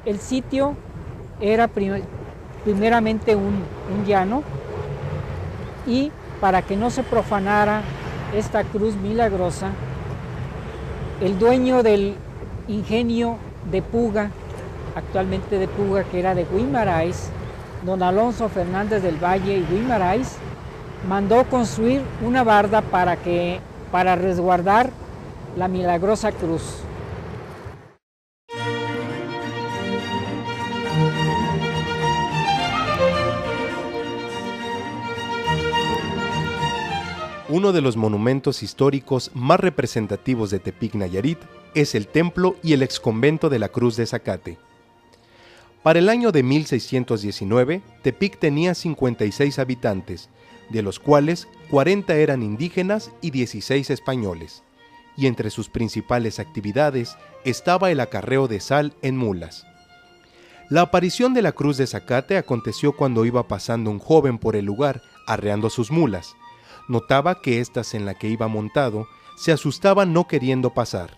El sitio era primeramente un llano, y para que no se profanara esta cruz milagrosa, el dueño del ingenio de Puga, actualmente de Puga, que era de Guimarães, don Alonso Fernández del Valle y Guimarães, mandó construir una barda para resguardar la milagrosa cruz. Uno de los monumentos históricos más representativos de Tepic Nayarit es el templo y el exconvento de la Cruz de Zacate. Para el año de 1619, Tepic tenía 56 habitantes, de los cuales 40 eran indígenas y 16 españoles, y entre sus principales actividades estaba el acarreo de sal en mulas. La aparición de la Cruz de Zacate aconteció cuando iba pasando un joven por el lugar arreando sus mulas. Notaba que éstas en la que iba montado se asustaban no queriendo pasar.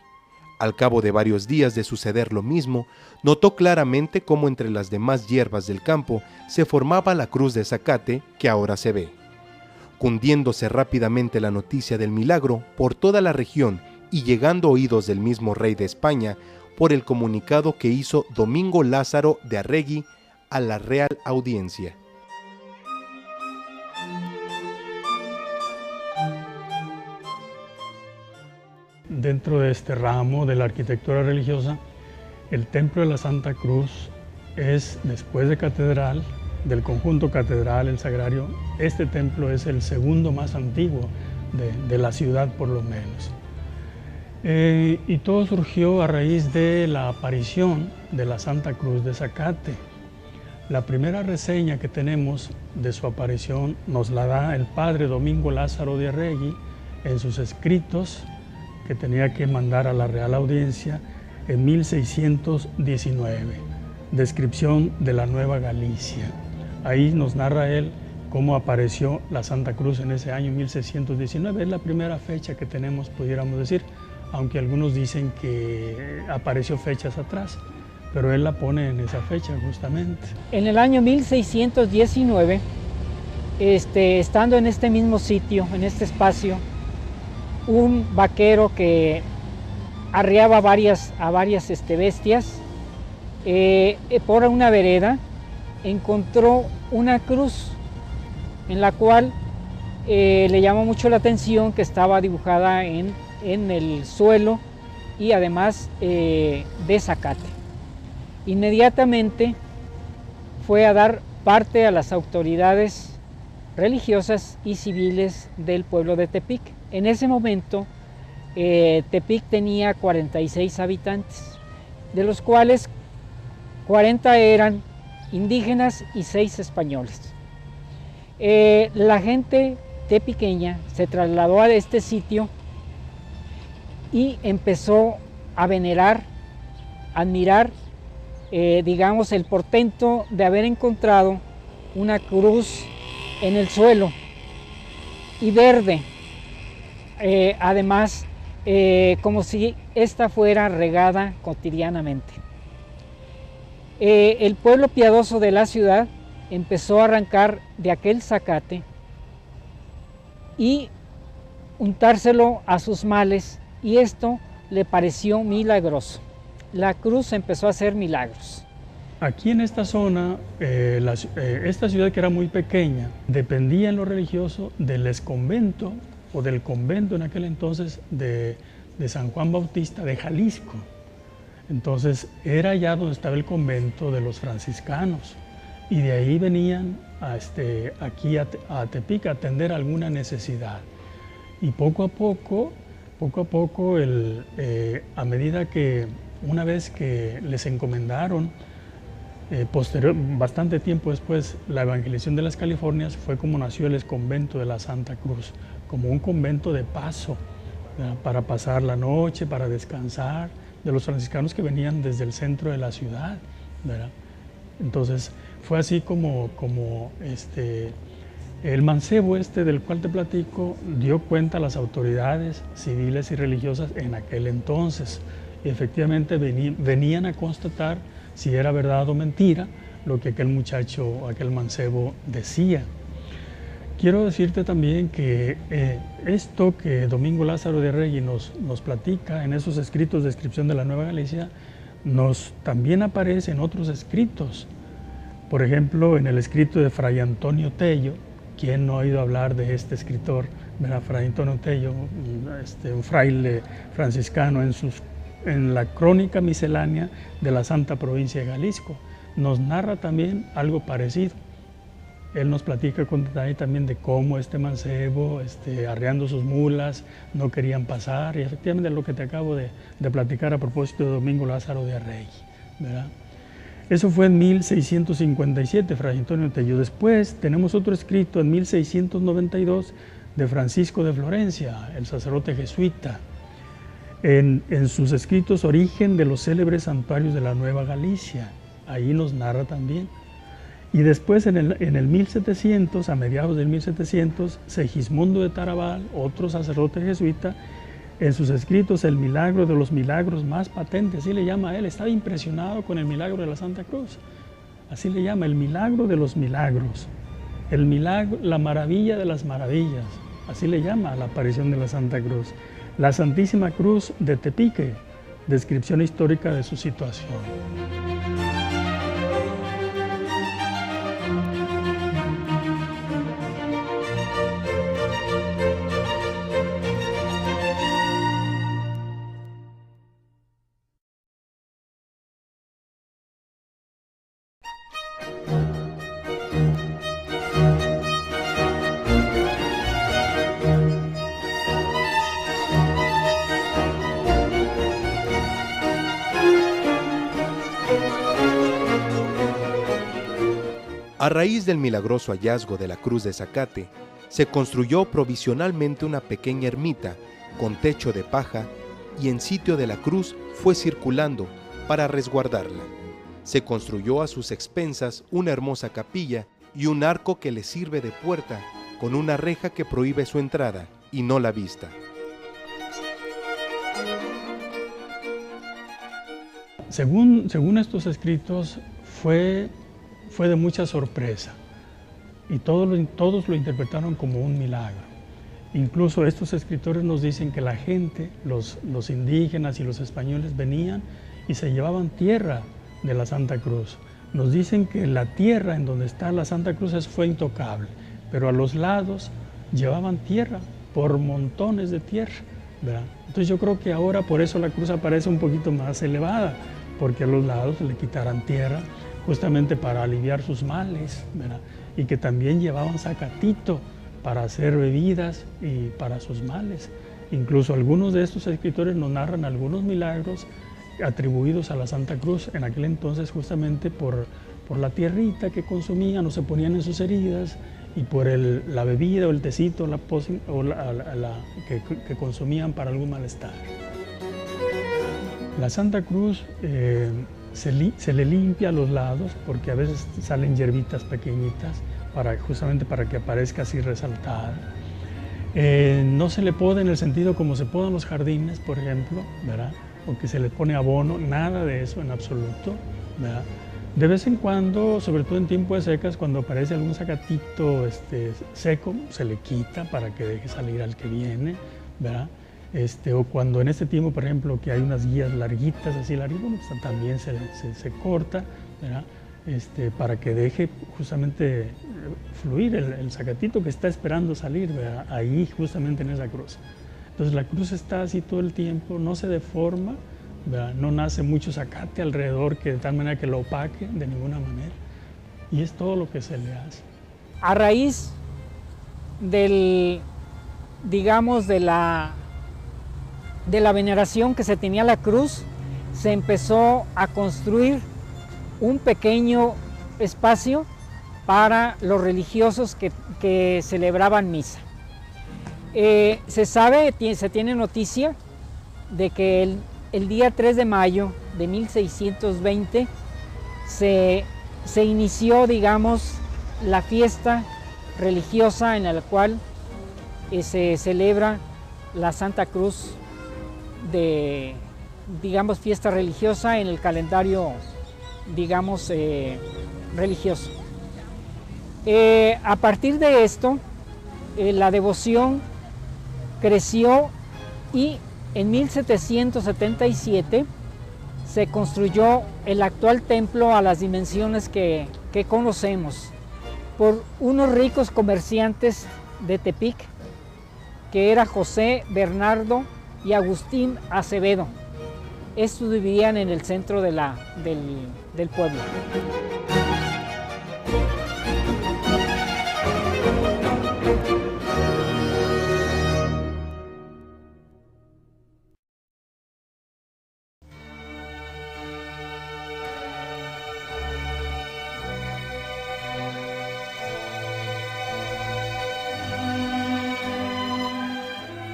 Al cabo de varios días de suceder lo mismo, notó claramente cómo entre las demás hierbas del campo se formaba la Cruz de Zacate que ahora se ve. Cundiéndose rápidamente la noticia del milagro por toda la región y llegando a oídos del mismo rey de España por el comunicado que hizo Domingo Lázaro de Arregui a la Real Audiencia. Dentro de este ramo de la arquitectura religiosa, el Templo de la Santa Cruz es, después de Catedral, del conjunto Catedral, el Sagrario, este templo es el segundo más antiguo de la ciudad por lo menos. Y todo surgió a raíz de la aparición de la Santa Cruz de Zacate. La primera reseña que tenemos de su aparición nos la da el padre Domingo Lázaro de Arregui en sus escritos que tenía que mandar a la Real Audiencia en 1619, descripción de la Nueva Galicia. Ahí nos narra él cómo apareció la Santa Cruz en ese año 1619, es la primera fecha que tenemos, pudiéramos decir, aunque algunos dicen que apareció fechas atrás, pero él la pone en esa fecha justamente. En el año 1619, estando en este mismo sitio, en este espacio, un vaquero que arriaba a varias bestias, por una vereda encontró una cruz en la cual le llamó mucho la atención que estaba dibujada en el suelo y además de zacate. Inmediatamente fue a dar parte a las autoridades religiosas y civiles del pueblo de Tepic. En ese momento, Tepic tenía 46 habitantes, de los cuales 40 eran indígenas y 6 españoles. La gente tepiqueña se trasladó a este sitio y empezó a venerar, admirar, digamos, el portento de haber encontrado una cruz en el suelo y verde, además como si esta fuera regada cotidianamente. El pueblo piadoso de la ciudad empezó a arrancar de aquel zacate y untárselo a sus males, y esto le pareció milagroso. La cruz empezó a hacer milagros. Aquí en esta zona, esta ciudad que era muy pequeña, dependía en lo religioso del exconvento o del convento en aquel entonces de San Juan Bautista de Jalisco. Entonces era allá donde estaba el convento de los franciscanos, y de ahí venían aquí a Tepic a atender alguna necesidad. Y poco a poco, a medida que una vez que les encomendaron, bastante tiempo después, la evangelización de las Californias, fue como nació el exconvento de la Santa Cruz, como un convento de paso, ¿verdad?, para pasar la noche, para descansar, de los franciscanos que venían desde el centro de la ciudad, ¿verdad? Entonces fue así como el mancebo del cual te platico dio cuenta a las autoridades civiles y religiosas en aquel entonces. Y efectivamente venían a constatar si era verdad o mentira lo que aquel muchacho, aquel mancebo decía. Quiero decirte también que esto que Domingo Lázaro de Arregui nos platica en esos escritos de descripción de la Nueva Galicia, también aparece en otros escritos. Por ejemplo, en el escrito de Fray Antonio Tello. ¿Quién no ha oído hablar de este escritor? Fray Antonio Tello, un fraile franciscano, en la crónica miscelánea de la Santa Provincia de Jalisco, nos narra también algo parecido. Él nos platica con detalle también de cómo este mancebo, arreando sus mulas, no querían pasar, y efectivamente es lo que te acabo de platicar a propósito de Domingo Lázaro de Arregui, ¿verdad? Eso fue en 1657, Fray Antonio Tello. Después tenemos otro escrito en 1692 de Francisco de Florencia, el sacerdote jesuita, en sus escritos Origen de los célebres santuarios de la Nueva Galicia. Ahí nos narra también. Y después en el 1700, a mediados del 1700, Segismundo de Tarabal, otro sacerdote jesuita, en sus escritos El milagro de los milagros más patentes, así le llama a él, estaba impresionado con el milagro de la Santa Cruz, así le llama, el milagro de los milagros, el milagro, la maravilla de las maravillas, así le llama a la aparición de la Santa Cruz. La Santísima Cruz de Tepique, descripción histórica de su situación. A raíz del milagroso hallazgo de la cruz de Zacate, se construyó provisionalmente una pequeña ermita con techo de paja y en sitio de la cruz fue circulando para resguardarla. Se construyó a sus expensas una hermosa capilla y un arco que le sirve de puerta con una reja que prohíbe su entrada y no la vista. Según estos escritos, fue de mucha sorpresa y todos lo interpretaron como un milagro. Incluso estos escritores nos dicen que la gente, los indígenas y los españoles venían y se llevaban tierra de la Santa Cruz. Nos dicen que la tierra en donde está la Santa Cruz fue intocable, pero a los lados llevaban tierra, por montones de tierra, ¿verdad? Entonces yo creo que ahora por eso la cruz aparece un poquito más elevada, porque a los lados le quitaran tierra, justamente para aliviar sus males, ¿verdad? Y que también llevaban zacatito para hacer bebidas y para sus males. Incluso algunos de estos escritores nos narran algunos milagros atribuidos a la Santa Cruz en aquel entonces, justamente por la tierrita que consumían o se ponían en sus heridas, y por la bebida o el tecito que consumían para algún malestar. La Santa Cruz se le limpia a los lados porque a veces salen hierbitas pequeñitas justamente para que aparezca así resaltada. No se le poda en el sentido como se podan los jardines, por ejemplo, ¿verdad? O que se le pone abono, nada de eso en absoluto, ¿verdad? De vez en cuando, sobre todo en tiempo de secas, cuando aparece algún zacatito seco, se le quita para que deje salir al que viene, ¿verdad? O cuando en este tiempo, por ejemplo, que hay unas guías larguitas, así larguitas, pues también se corta, ¿verdad? Para que deje justamente fluir el zacatito que está esperando salir, ¿verdad? Ahí justamente en esa cruz. Entonces la cruz está así todo el tiempo, no se deforma, ¿verdad? No nace mucho zacate alrededor que de tal manera que lo opaque de ninguna manera. Y es todo lo que se le hace. A raíz digamos, de la veneración que se tenía a la cruz, se empezó a construir un pequeño espacio para los religiosos que celebraban misa. Se tiene noticia de que el día 3 de mayo de 1620 se inició, digamos, la fiesta religiosa en la cual se celebra la Santa Cruz digamos, fiesta religiosa en el calendario digamos, religioso. A partir de esto, la devoción creció y en 1777 se construyó el actual templo a las dimensiones que conocemos por unos ricos comerciantes de Tepic, que era José, Bernardo y Agustín Acevedo. Estos vivían en el centro del pueblo.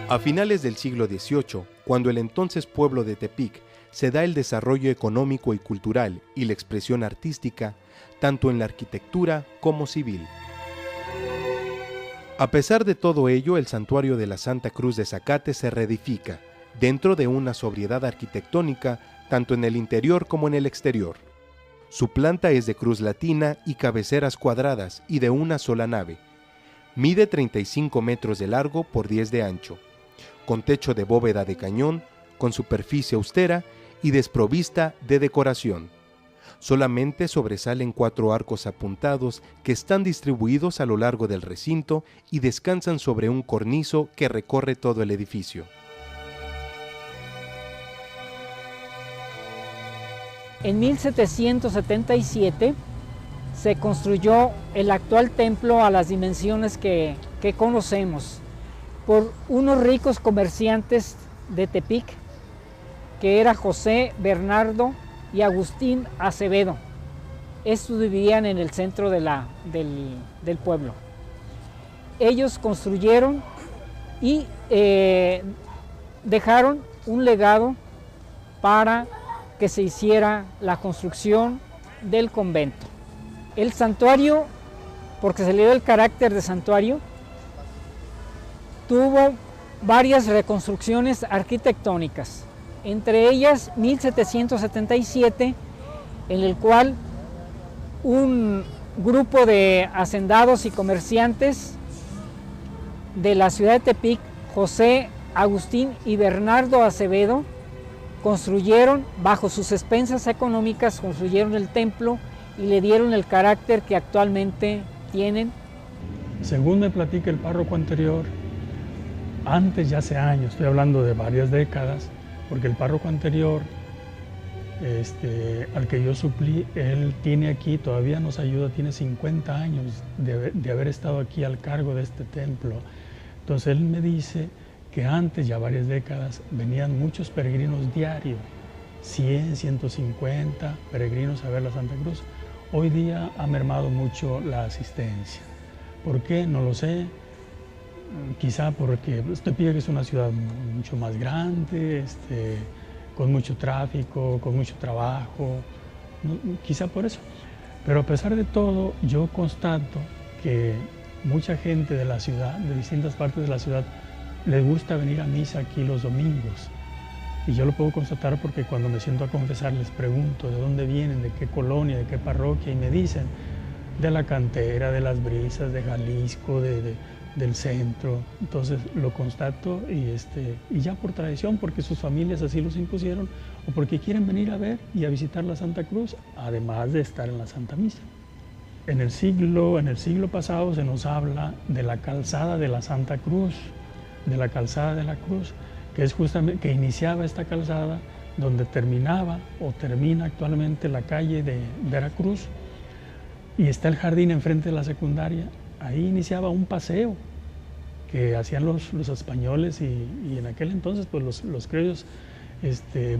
A finales del siglo XVIII, cuando el entonces pueblo de Tepic se da el desarrollo económico y cultural y la expresión artística, tanto en la arquitectura como civil. A pesar de todo ello, el santuario de la Santa Cruz de Zacate se reedifica, dentro de una sobriedad arquitectónica, tanto en el interior como en el exterior. Su planta es de cruz latina y cabeceras cuadradas y de una sola nave. Mide 35 metros de largo por 10 de ancho, con techo de bóveda de cañón, con superficie austera y desprovista de decoración. Solamente sobresalen 4 arcos apuntados que están distribuidos a lo largo del recinto y descansan sobre un cornizo que recorre todo el edificio. En 1777 se construyó el actual templo a las dimensiones que conocemos por unos ricos comerciantes de Tepic, que era José, Bernardo y Agustín Acevedo. Estos vivían en el centro del pueblo. Ellos construyeron y dejaron un legado para que se hiciera la construcción del convento. El santuario, porque se le dio el carácter de santuario, tuvo varias reconstrucciones arquitectónicas, entre ellas 1777, en el cual un grupo de hacendados y comerciantes de la ciudad de Tepic, José, Agustín y Bernardo Acevedo, construyeron, bajo sus expensas económicas, construyeron el templo y le dieron el carácter que actualmente tienen. Según me platica el párroco anterior, antes, ya hace años, estoy hablando de varias décadas, porque el párroco anterior, al que yo suplí, él tiene aquí, todavía nos ayuda, tiene 50 años de haber estado aquí al cargo de este templo. Entonces él me dice que antes, ya varias décadas, venían muchos peregrinos diarios, 100, 150 peregrinos a ver la Santa Cruz. Hoy día ha mermado mucho la asistencia. ¿Por qué? No lo sé. Quizá porque Tepic es una ciudad mucho más grande, con mucho tráfico, con mucho trabajo, quizá por eso. Pero a pesar de todo, yo constato que mucha gente de la ciudad, de distintas partes de la ciudad, les gusta venir a misa aquí los domingos. Y yo lo puedo constatar porque cuando me siento a confesar les pregunto de dónde vienen, de qué colonia, de qué parroquia, y me dicen de la Cantera, de Las Brisas, de Jalisco, del centro. Entonces lo constato y ya por tradición, porque sus familias así los impusieron o porque quieren venir a ver y a visitar la Santa Cruz, además de estar en la Santa Misa. En el siglo pasado se nos habla de la calzada de la Santa Cruz, de la calzada de la Cruz, que es justamente, que iniciaba esta calzada donde terminaba o termina actualmente la calle de Veracruz y está el jardín enfrente de la secundaria. Ahí iniciaba un paseo que hacían los españoles y en aquel entonces pues los criollos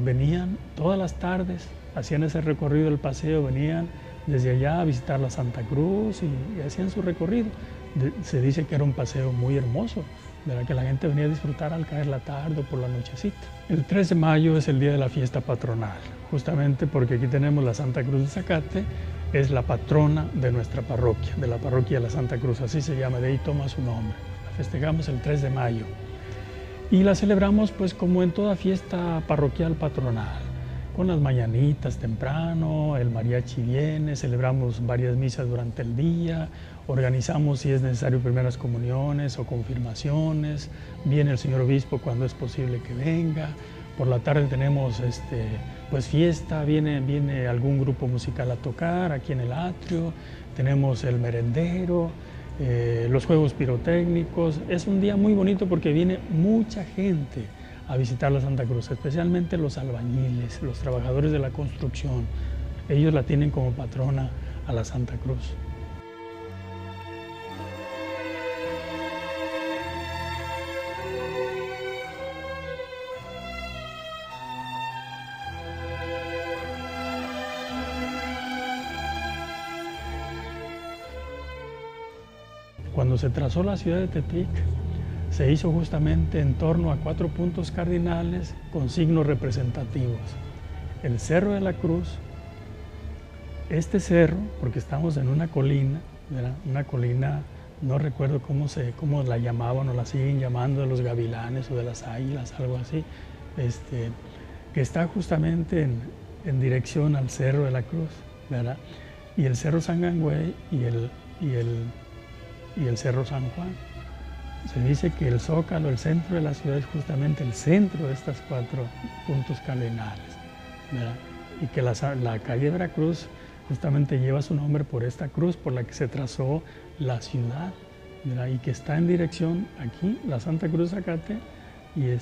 venían todas las tardes, hacían ese recorrido del paseo, venían desde allá a visitar la Santa Cruz y hacían su recorrido. Se dice que era un paseo muy hermoso, de la que la gente venía a disfrutar al caer la tarde o por la nochecita. El 3 de mayo es el día de la fiesta patronal, justamente porque aquí tenemos la Santa Cruz de Zacate, es la patrona de nuestra parroquia, de la parroquia de la Santa Cruz, así se llama, de ahí toma su nombre. La festejamos el 3 de mayo y la celebramos pues como en toda fiesta parroquial patronal. con las mañanitas temprano, el mariachi viene, celebramos varias misas durante el día, organizamos si es necesario primeras comuniones o confirmaciones, viene el señor obispo cuando es posible que venga, por la tarde tenemos pues fiesta, viene algún grupo musical a tocar aquí en el atrio, tenemos el merendero, los juegos pirotécnicos. Es un día muy bonito porque viene mucha gente a visitar la Santa Cruz, especialmente los albañiles, los trabajadores de la construcción. Ellos la tienen como patrona a la Santa Cruz. Cuando se trazó la ciudad de Tepic, se hizo justamente en torno a 4 puntos cardinales con signos representativos. El Cerro de la Cruz, este cerro, porque estamos en una colina, ¿verdad? Una colina, no recuerdo cómo la llamaban o la siguen llamando, de los gavilanes o de las águilas, algo así, que está justamente en dirección al Cerro de la Cruz, ¿verdad? Y el Cerro San Gangüey y el Cerro San Juan. Se dice que el Zócalo, el centro de la ciudad, es justamente el centro de estos 4 puntos cardinales, ¿verdad? Y que la calle Veracruz justamente lleva su nombre por esta cruz por la que se trazó la ciudad, ¿verdad? Y que está en dirección aquí, la Santa Cruz de Zacate y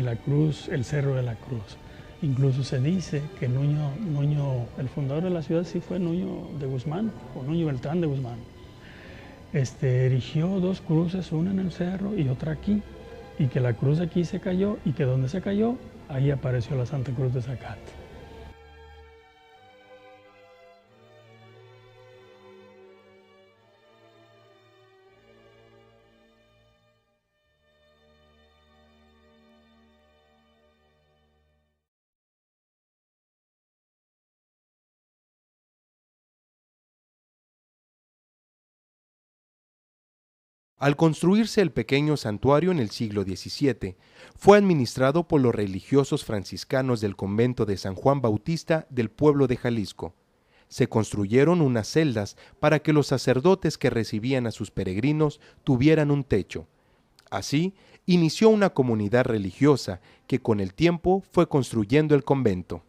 la cruz, el Cerro de la Cruz. Incluso se dice que Nuño, el fundador de la ciudad, sí fue Nuño de Guzmán, o Nuño Beltrán de Guzmán. Erigió 2 cruces, una en el cerro y otra aquí, y que la cruz aquí se cayó, y que donde se cayó, ahí apareció la Santa Cruz de Zacate. Al construirse el pequeño santuario en el siglo XVII, fue administrado por los religiosos franciscanos del convento de San Juan Bautista del pueblo de Jalisco. Se construyeron unas celdas para que los sacerdotes que recibían a sus peregrinos tuvieran un techo. Así, inició una comunidad religiosa que con el tiempo fue construyendo el convento.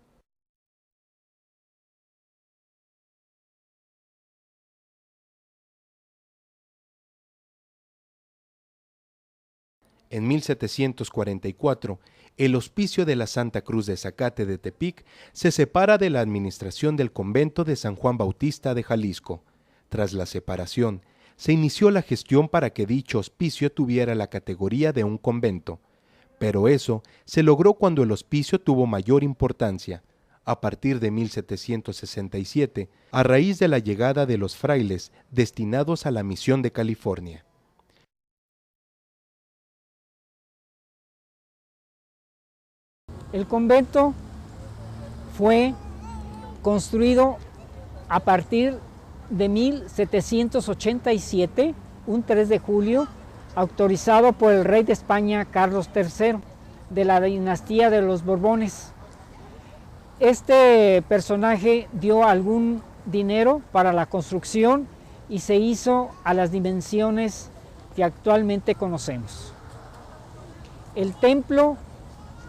En 1744, el Hospicio de la Santa Cruz de Zacate de Tepic se separa de la administración del convento de San Juan Bautista de Jalisco. Tras la separación, se inició la gestión para que dicho hospicio tuviera la categoría de un convento, pero eso se logró cuando el hospicio tuvo mayor importancia, a partir de 1767, a raíz de la llegada de los frailes destinados a la misión de California. El convento fue construido a partir de 1787, un 3 de julio, autorizado por el rey de España Carlos III, de la dinastía de los Borbones. Este personaje dio algún dinero para la construcción y se hizo a las dimensiones que actualmente conocemos. El templo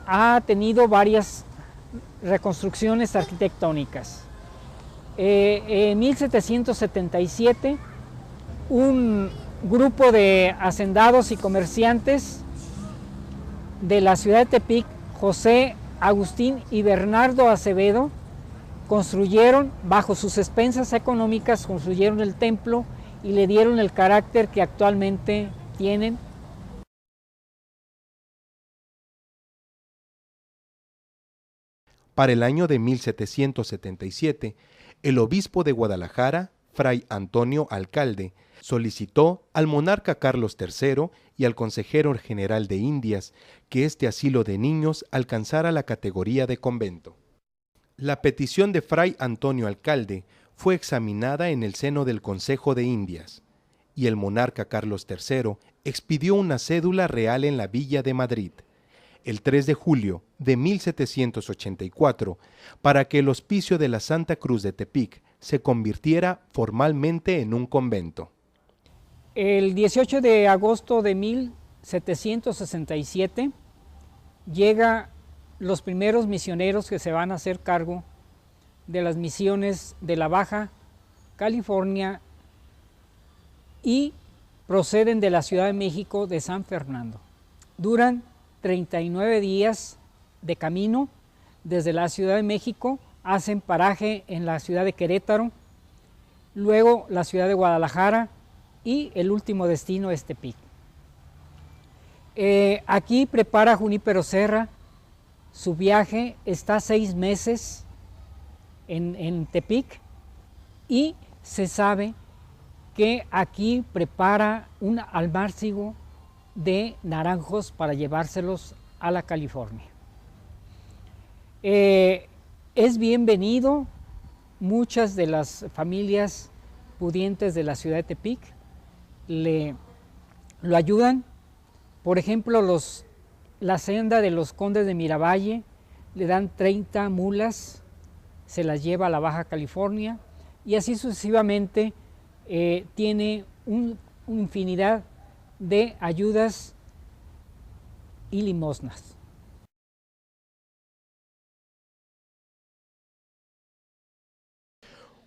ha tenido varias reconstrucciones arquitectónicas. En 1777, un grupo de hacendados y comerciantes de la ciudad de Tepic, José Agustín y Bernardo Acevedo, construyeron, bajo sus expensas económicas, construyeron el templo y le dieron el carácter que actualmente tienen. Para el año de 1777, el obispo de Guadalajara, Fray Antonio Alcalde, solicitó al monarca Carlos III y al consejero general de Indias que este asilo de niños alcanzara la categoría de convento. La petición de Fray Antonio Alcalde fue examinada en el seno del Consejo de Indias, y el monarca Carlos III expidió una cédula real en la Villa de Madrid. el 3 de julio de 1784, para que el hospicio de la Santa Cruz de Tepic se convirtiera formalmente en un convento. El 18 de agosto de 1767 llega los primeros misioneros que se van a hacer cargo de las misiones de la Baja California y proceden de la Ciudad de México, de San Fernando. Duran 39 días de camino desde la Ciudad de México, hacen paraje en la ciudad de Querétaro, luego la ciudad de Guadalajara y el último destino es Tepic. Aquí prepara Junípero Serra su viaje, está 6 meses en Tepic y se sabe que aquí prepara un almácigo de naranjos para llevárselos a la California. Es bienvenido, muchas de las familias pudientes de la ciudad de Tepic lo ayudan. Por ejemplo, la hacienda de los condes de Miravalle le dan 30 mulas, se las lleva a la Baja California y así sucesivamente. Tiene una infinidad de ayudas y limosnas.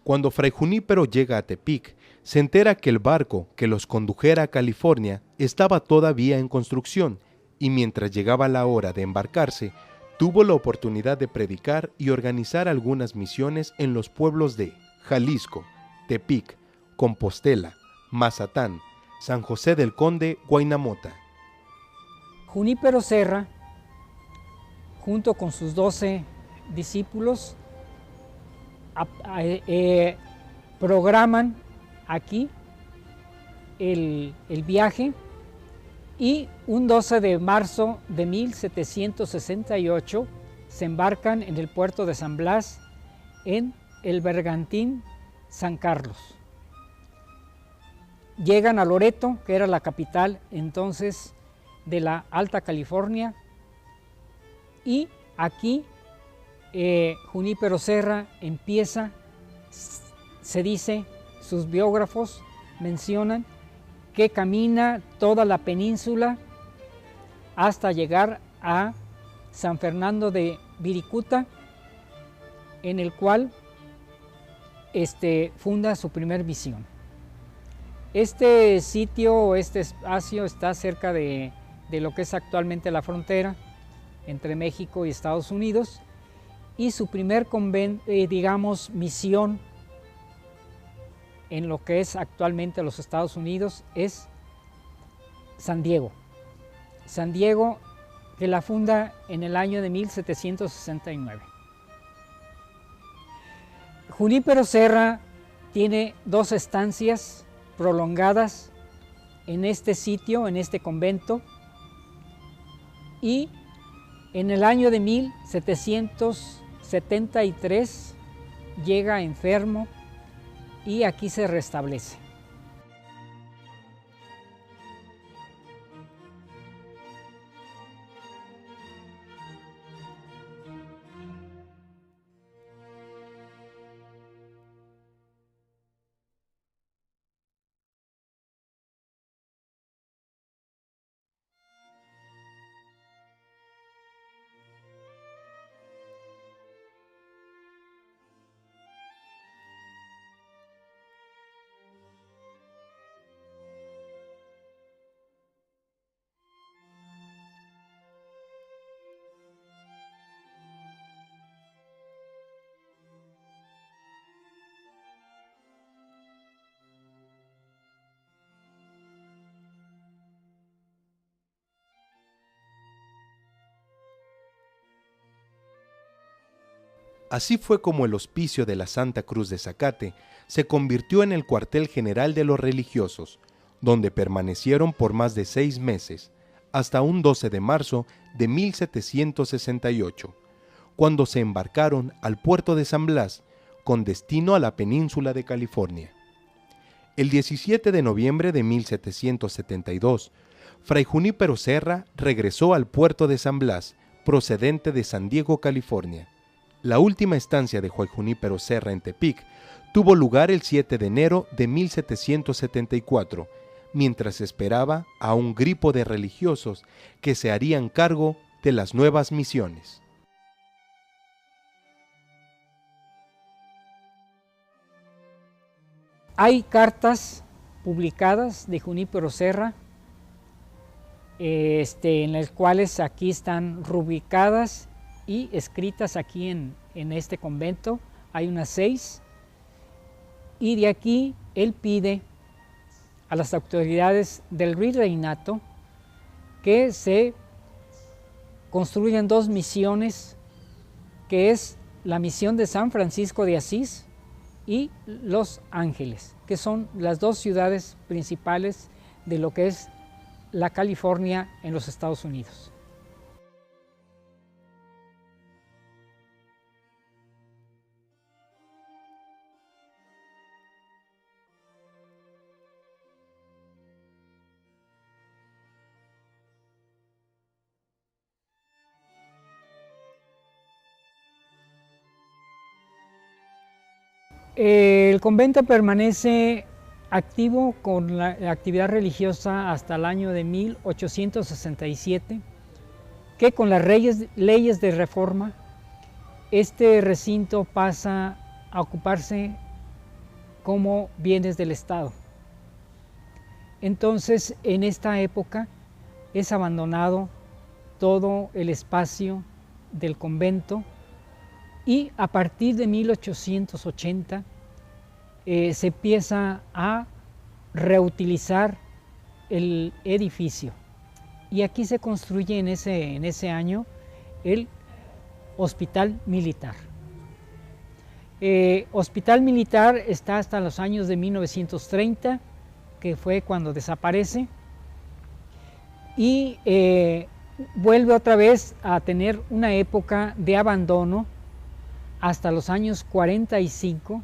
Cuando Fray Junípero llega a Tepic, se entera que el barco que los condujera a California estaba todavía en construcción y mientras llegaba la hora de embarcarse, tuvo la oportunidad de predicar y organizar algunas misiones en los pueblos de Jalisco, Tepic, Compostela, Mazatán, San José del Conde, Huaynamota. Junípero Serra, junto con sus 12 discípulos, programan aquí el viaje y un 12 de marzo de 1768 se embarcan en el puerto de San Blas en el bergantín San Carlos. Llegan a Loreto, que era la capital entonces de la Alta California, y aquí Junípero Serra empieza, se dice, sus biógrafos mencionan que camina toda la península hasta llegar a San Fernando de Viricuta, en el cual funda su primer misión. Este sitio, este espacio está cerca de lo que es actualmente la frontera entre México y Estados Unidos, y su primer misión en lo que es actualmente los Estados Unidos es San Diego. San Diego, que la funda en el año de 1769. Junípero Serra tiene 2 estancias prolongadas en este sitio, en este convento, y en el año de 1773 llega enfermo y aquí se restablece. Así fue como el hospicio de la Santa Cruz de Zacate se convirtió en el cuartel general de los religiosos, donde permanecieron por más de 6 meses, hasta un 12 de marzo de 1768, cuando se embarcaron al puerto de San Blas con destino a la península de California. El 17 de noviembre de 1772, Fray Junípero Serra regresó al puerto de San Blas, procedente de San Diego, California. La última estancia de Fray Junípero Serra en Tepic tuvo lugar el 7 de enero de 1774, mientras esperaba a un grupo de religiosos que se harían cargo de las nuevas misiones. Hay cartas publicadas de Junípero Serra, en las cuales aquí están rubricadas y escritas aquí en este convento. Hay unas 6, y de aquí él pide a las autoridades del virreinato que se construyan 2 misiones, que es la misión de San Francisco de Asís y Los Ángeles, que son las 2 ciudades principales de lo que es la California en los Estados Unidos. El convento permanece activo con la actividad religiosa hasta el año de 1867, que con las leyes de reforma, este recinto pasa a ocuparse como bienes del Estado. Entonces, en esta época es abandonado todo el espacio del convento, y a partir de 1880 se empieza a reutilizar el edificio, y aquí se construye en ese año el Hospital Militar. Hospital Militar está hasta los años de 1930, que fue cuando desaparece, y vuelve otra vez a tener una época de abandono hasta los años 45,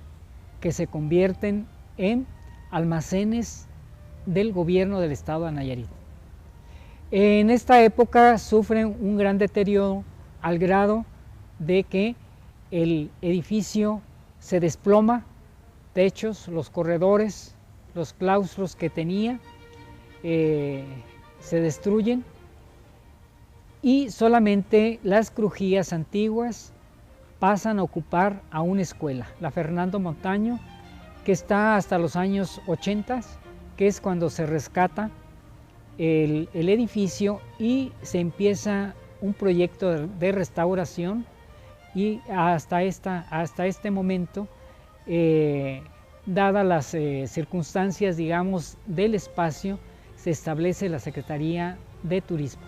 que se convierten en almacenes del gobierno del estado de Nayarit. En esta época sufren un gran deterioro al grado de que el edificio se desploma, techos, los corredores, los claustros que tenía se destruyen, y solamente las crujías antiguas pasan a ocupar a una escuela, la Fernando Montaño, que está hasta los años 80, que es cuando se rescata el edificio y se empieza un proyecto de restauración, y hasta este momento, dadas las circunstancias, digamos, del espacio, se establece la Secretaría de Turismo.